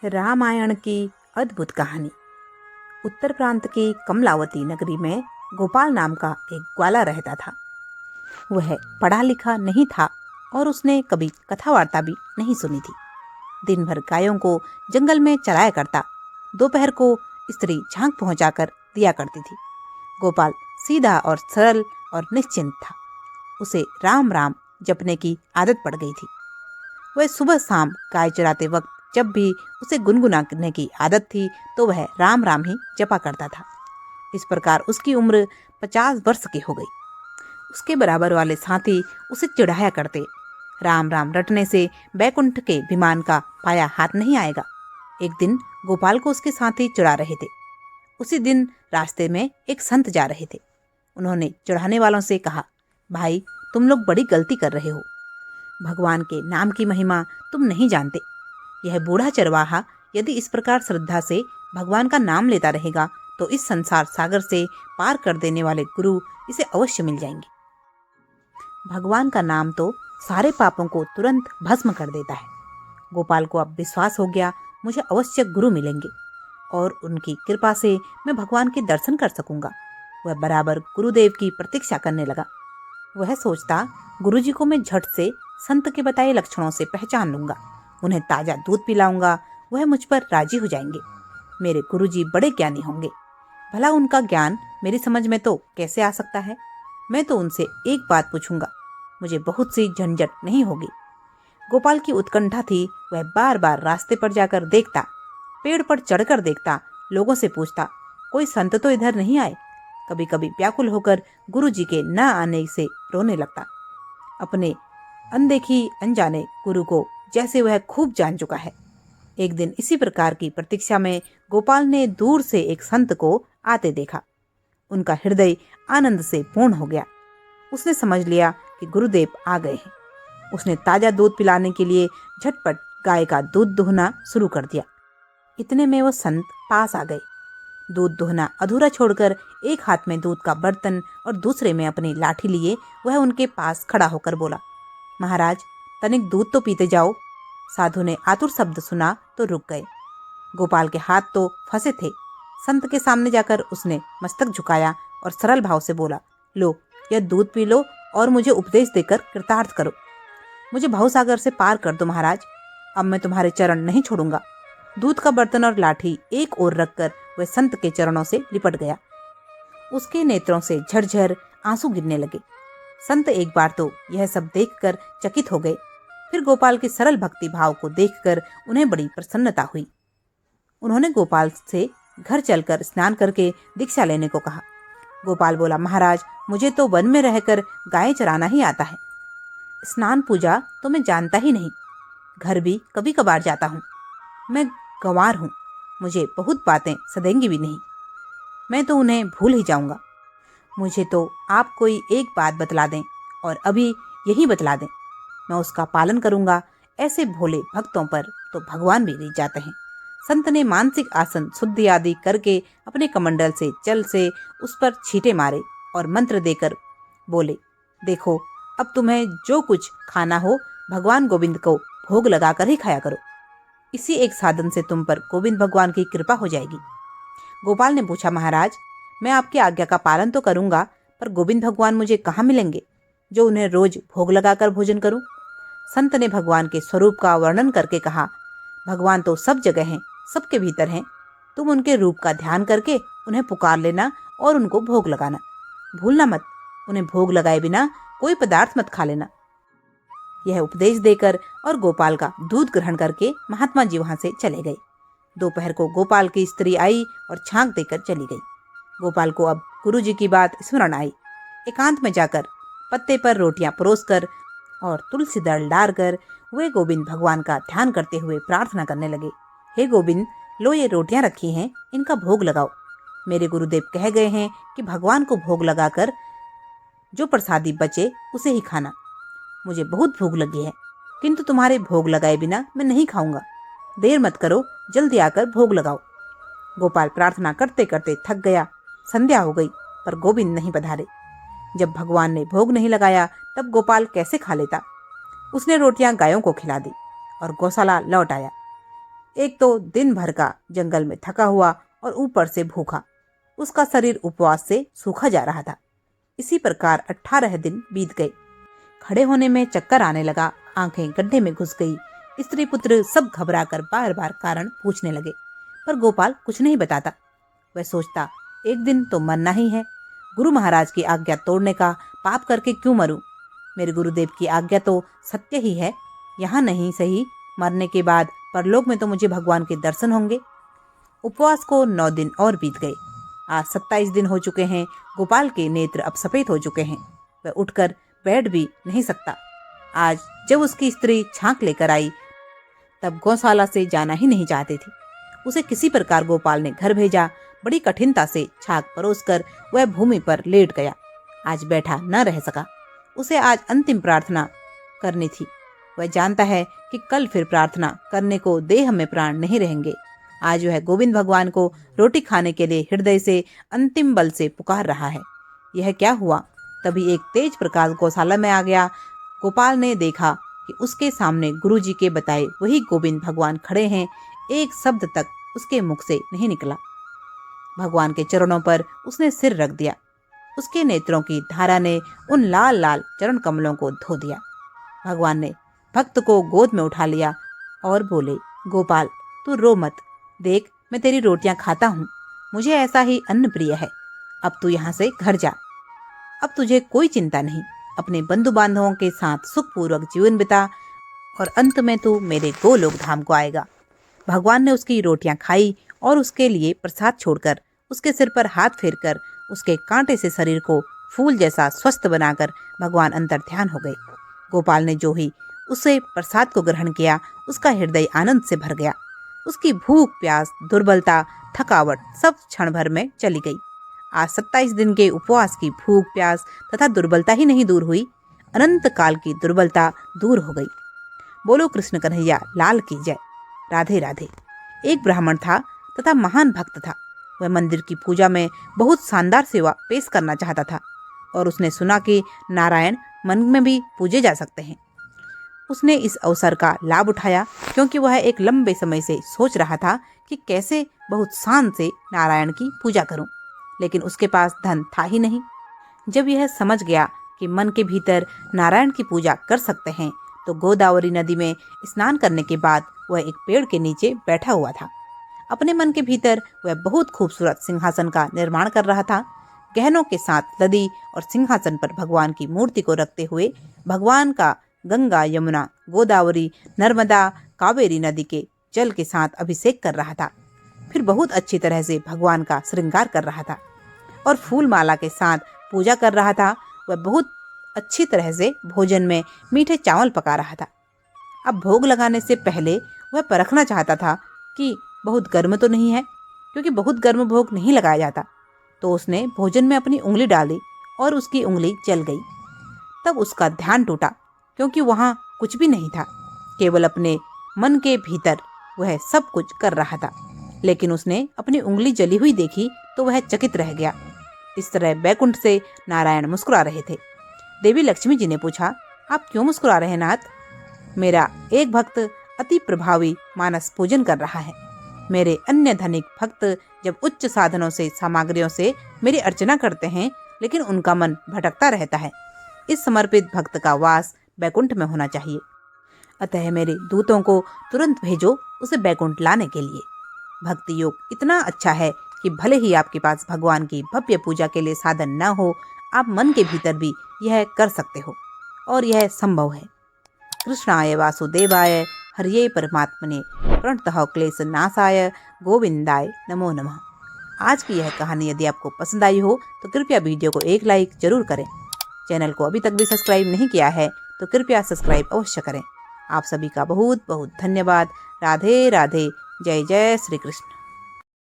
रामायण की अद्भुत कहानी। उत्तर प्रांत की कमलावती नगरी में गोपाल नाम का एक ग्वाला रहता था। वह पढ़ा लिखा नहीं था और उसने कभी कथा वार्ता भी नहीं सुनी थी। दिन भर गायों को जंगल में चराया करता। दोपहर को स्त्री झांक पहुंचाकर दिया करती थी। गोपाल सीधा और सरल और निश्चिंत था। उसे राम राम जपने की आदत पड़ गई थी। वह सुबह शाम गाय चराते वक्त जब भी उसे गुनगुनाने की आदत थी तो वह राम राम ही जपा करता था। इस प्रकार उसकी उम्र 50 वर्ष की हो गई। उसके बराबर वाले साथी उसे चिढ़ाया करते, राम राम रटने से बैकुंठ के विमान का पाया हाथ नहीं आएगा। एक दिन गोपाल को उसके साथी चिढ़ा रहे थे। उसी दिन रास्ते में एक संत जा रहे थे। उन्होंने चिढ़ाने वालों से कहा, भाई तुम लोग बड़ी गलती कर रहे हो। भगवान के नाम की महिमा तुम नहीं जानते। यह बूढ़ा चरवाहा यदि इस प्रकार श्रद्धा से भगवान का नाम लेता रहेगा तो इस संसार सागर से पार कर देने वाले गुरु इसे अवश्य मिल जाएंगे। भगवान का नाम तो सारे पापों को तुरंत भस्म कर देता है। गोपाल को अब विश्वास हो गया, मुझे अवश्य गुरु मिलेंगे और उनकी कृपा से मैं भगवान के दर्शन कर सकूंगा। वह बराबर गुरुदेव की प्रतीक्षा करने लगा। वह सोचता, गुरुजी को मैं झट से संत के बताए लक्षणों से पहचान लूंगा, उन्हें ताजा दूध पिलाऊंगा, वह मुझ पर राजी हो जाएंगे। मेरे गुरुजी बड़े ज्ञानी होंगे, भला उनका ज्ञान मेरी समझ में तो कैसे आ सकता है। मैं तो उनसे एक बात पूछूंगा, मुझे बहुत सी झंझट नहीं होगी। गोपाल की उत्कंठा थी। वह बार बार रास्ते पर जाकर देखता, पेड़ पर चढ़कर देखता, लोगों से पूछता, कोई संत तो इधर नहीं आए। कभी कभी व्याकुल होकर गुरुजी के न आने से रोने लगता। अपने अनदेखी अनजाने गुरु को जैसे वह खूब जान चुका है। एक दिन इसी प्रकार की प्रतीक्षा में गोपाल ने दूर से एक संत को आते देखा। उनका हृदय आनंद से पूर्ण हो गया। उसने समझ लिया कि गुरुदेव आ गए हैं। उसने ताजा दूध पिलाने के लिए झटपट गाय का दूध दुहना शुरू कर दिया। इतने में वो संत पास आ गए। दूध दुहना अधूरा छोड़कर एक हाथ में दूध का बर्तन और दूसरे में अपनी लाठी लिए वह उनके पास खड़ा होकर बोला, महाराज तनिक दूध तो पीते जाओ। साधु ने आतुर शब्द सुना तो रुक गए। गोपाल के हाथ तो फंसे थे। संत के सामने जाकर उसने मस्तक झुकाया और सरल भाव से बोला, लो यह दूध पी लो और मुझे उपदेश देकर कृतार्थ करो। मुझे भवसागर से पार कर दो महाराज, अब मैं तुम्हारे चरण नहीं छोड़ूंगा। दूध का बर्तन और लाठी एक ओर रखकर वह संत के चरणों से लिपट गया। उसके नेत्रों से झरझर आंसू गिरने लगे। संत एक बार तो यह सब देखकर चकित हो गए, फिर गोपाल के सरल भक्ति भाव को देखकर उन्हें बड़ी प्रसन्नता हुई। उन्होंने गोपाल से घर चलकर स्नान करके दीक्षा लेने को कहा। गोपाल बोला, महाराज मुझे तो वन में रहकर गाय चराना ही आता है। स्नान पूजा तो मैं जानता ही नहीं। घर भी कभी कभार जाता हूँ। मैं गंवार हूँ, मुझे बहुत बातें सदेंगी भी नहीं। मैं तो उन्हें भूल ही जाऊंगा। मुझे तो आप कोई एक बात बतला दें और अभी यही बतला दें, मैं उसका पालन करूंगा। ऐसे भोले भक्तों पर तो भगवान भी रीझ जाते हैं। संत ने मानसिक आसन शुद्धि आदि करके अपने कमंडल से जल से उस पर छींटे मारे और मंत्र देकर बोले, देखो अब तुम्हें जो कुछ खाना हो भगवान गोविंद को भोग लगाकर ही खाया करो। इसी एक साधन से तुम पर गोविंद भगवान की कृपा हो जाएगी। गोपाल ने पूछा, महाराज मैं आपकी आज्ञा का पालन तो करूंगा, पर गोविंद भगवान मुझे कहाँ मिलेंगे जो उन्हें रोज भोग लगाकर भोजन करूं। संत ने भगवान के स्वरूप का वर्णन करके कहा, भगवान तो सब जगह हैं, सबके भीतर हैं। तुम उनके रूप का ध्यान करके उन्हें पुकार लेना और उनको भोग लगाना। भूलना मत, उन्हें भोग लगाए बिना कोई पदार्थ मत खा लेना। यह उपदेश देकर और गोपाल का दूध ग्रहण करके महात्मा जी वहां से चले गए। दोपहर को गोपाल की स्त्री आई और छांक देकर चली गई। गोपाल को अब गुरुजी की बात स्मरण आई। एकांत में जाकर पत्ते पर रोटियां परोसकर और तुलसी दल डालकर वे गोविंद भगवान का ध्यान करते हुए प्रार्थना करने लगे, हे गोविंद लो ये रोटियां रखी हैं, इनका भोग लगाओ। मेरे गुरुदेव कह गए हैं कि भगवान को भोग लगाकर जो प्रसादी बचे उसे ही खाना। मुझे बहुत भूख लगी है, किंतु तुम्हारे भोग लगाए बिना मैं नहीं खाऊंगा। देर मत करो, जल्दी आकर भोग लगाओ। गोपाल प्रार्थना करते करते थक गया। संध्या हो गई पर गोविंद नहीं पधारे। जब भगवान ने भोग नहीं लगाया तब गोपाल कैसे खा लेता। उसने रोटियां गायों को खिला दी और गौशाला लौट आया। एक तो दिन भर का जंगल में थका हुआ और ऊपर से भूखा, उसका शरीर उपवास से सूखा जा रहा था। इसी प्रकार 18 दिन बीत गए। खड़े होने में चक्कर आने लगा, आंखें गड्ढे में घुस गई। स्त्री पुत्र सब घबराकर बार बार कारण पूछने लगे, पर गोपाल कुछ नहीं बताता। वह सोचता, एक दिन तो मरना ही है, गुरु महाराज की आज्ञा तोड़ने का पाप करके क्यों मरूं? मेरे गुरुदेव की आज्ञा तो सत्य ही है, यहाँ नहीं सही मरने के बाद परलोक में तो मुझे भगवान के दर्शन होंगे। उपवास को 9 दिन और बीत गए। आज 27 दिन हो चुके हैं। गोपाल के नेत्र अब सफेद हो चुके हैं, वह उठकर बैठ भी नहीं सकता। आज जब उसकी स्त्री छांक लेकर आई तब गौशाला से जाना ही नहीं चाहती थी। उसे किसी प्रकार गोपाल ने घर भेजा। बड़ी कठिनता से छाक परोसकर वह भूमि पर लेट गया। आज बैठा न रह सका। उसे आज अंतिम प्रार्थना करनी थी। वह जानता है कि कल फिर प्रार्थना करने को देह में प्राण नहीं रहेंगे। आज वह गोविंद भगवान को रोटी खाने के लिए हृदय से अंतिम बल से पुकार रहा है। यह क्या हुआ? तभी एक तेज प्रकाश गौशाला में आ गया। गोपाल ने देखा कि उसके सामने गुरुजी के बताए वही गोविंद भगवान खड़े हैं। एक शब्द तक उसके मुख से नहीं निकला। भगवान के चरणों पर उसने सिर रख दिया। उसके नेत्रों की धारा ने उन लाल लाल चरण कमलों को धो दिया। भगवान ने भक्त को गोद में उठा लिया और बोले, गोपाल तू रो मत, देख मैं तेरी रोटियां खाता हूँ, मुझे ऐसा ही अन्न प्रिय है। अब तू यहाँ से घर जा। अब तुझे कोई चिंता नहीं। अपने बंधु बांधवों के साथ सुखपूर्वक जीवन बिता और अंत में तू मेरे गोलोक धाम को आएगा। भगवान ने उसकी रोटियां खाई और उसके लिए प्रसाद छोड़कर उसके सिर पर हाथ फेरकर उसके कांटे से शरीर को फूल जैसा स्वस्थ बनाकर भगवान अंतर ध्यान हो गए। गोपाल ने जो ही उसे प्रसाद को ग्रहण किया, उसका हृदय आनंद से भर गया। उसकी भूख प्यास दुर्बलता थकावट सब क्षण भर में चली गई। आज 27 दिन के उपवास की भूख प्यास तथा दुर्बलता ही नहीं दूर हुई, अनंत काल की दुर्बलता दूर हो गई। बोलो कृष्ण कन्हैया लाल की जय। राधे राधे। एक ब्राह्मण था तथा महान भक्त था। वह मंदिर की पूजा में बहुत शानदार सेवा पेश करना चाहता था और उसने सुना कि नारायण मन में भी पूजे जा सकते हैं। उसने इस अवसर का लाभ उठाया, क्योंकि वह एक लंबे समय से सोच रहा था कि कैसे बहुत शान से नारायण की पूजा करूं, लेकिन उसके पास धन था ही नहीं। जब यह समझ गया कि मन के भीतर नारायण की पूजा कर सकते हैं, तो गोदावरी नदी में स्नान करने के बाद वह एक पेड़ के नीचे बैठा हुआ था। अपने मन के भीतर वह बहुत खूबसूरत सिंहासन का निर्माण कर रहा था। गहनों के साथ लदी और सिंहासन पर भगवान की मूर्ति को रखते हुए भगवान का गंगा यमुना गोदावरी नर्मदा कावेरी नदी के जल के साथ अभिषेक कर रहा था। फिर बहुत अच्छी तरह से भगवान का श्रृंगार कर रहा था और फूल माला के साथ पूजा कर रहा था। वह बहुत अच्छी तरह से भोजन में मीठे चावल पका रहा था। अब भोग लगाने से पहले वह परखना चाहता था कि बहुत गर्म तो नहीं है, क्योंकि बहुत गर्म भोग नहीं लगाया जाता। तो उसने भोजन में अपनी उंगली डाली और उसकी उंगली जल गई। तब उसका ध्यान टूटा, क्योंकि वहाँ कुछ भी नहीं था, केवल अपने मन के भीतर वह सब कुछ कर रहा था। लेकिन उसने अपनी उंगली जली हुई देखी तो वह चकित रह गया। इस तरह बैकुंठ से नारायण मुस्कुरा रहे थे। देवी लक्ष्मी जी ने पूछा, आप क्यों मुस्कुरा रहे नाथ? मेरा एक भक्त अति प्रभावी मानस पूजन कर रहा है। मेरे अन्य धनिक भक्त जब उच्च साधनों से सामग्रियों से मेरी अर्चना करते हैं, लेकिन उनका मन भटकता रहता है। इस समर्पित भक्त का वास बैकुंठ में होना चाहिए। अतः मेरे दूतों को तुरंत भेजो उसे बैकुंठ लाने के लिए। भक्ति योग इतना अच्छा है कि भले ही आपके पास भगवान की भव्य पूजा के लिए साधन न हो, आप मन के भीतर भी यह कर सकते हो और यह संभव है। कृष्णाय वासुदेवाय हरिये परमात्मने प्रणतः क्लेश नाशाय गोविंदाय नमो नमः। आज की यह कहानी यदि आपको पसंद आई हो तो कृपया वीडियो को एक लाइक जरूर करें। चैनल को अभी तक भी सब्सक्राइब नहीं किया है तो कृपया सब्सक्राइब अवश्य करें। आप सभी का बहुत बहुत धन्यवाद। राधे राधे। जय जय श्री कृष्ण।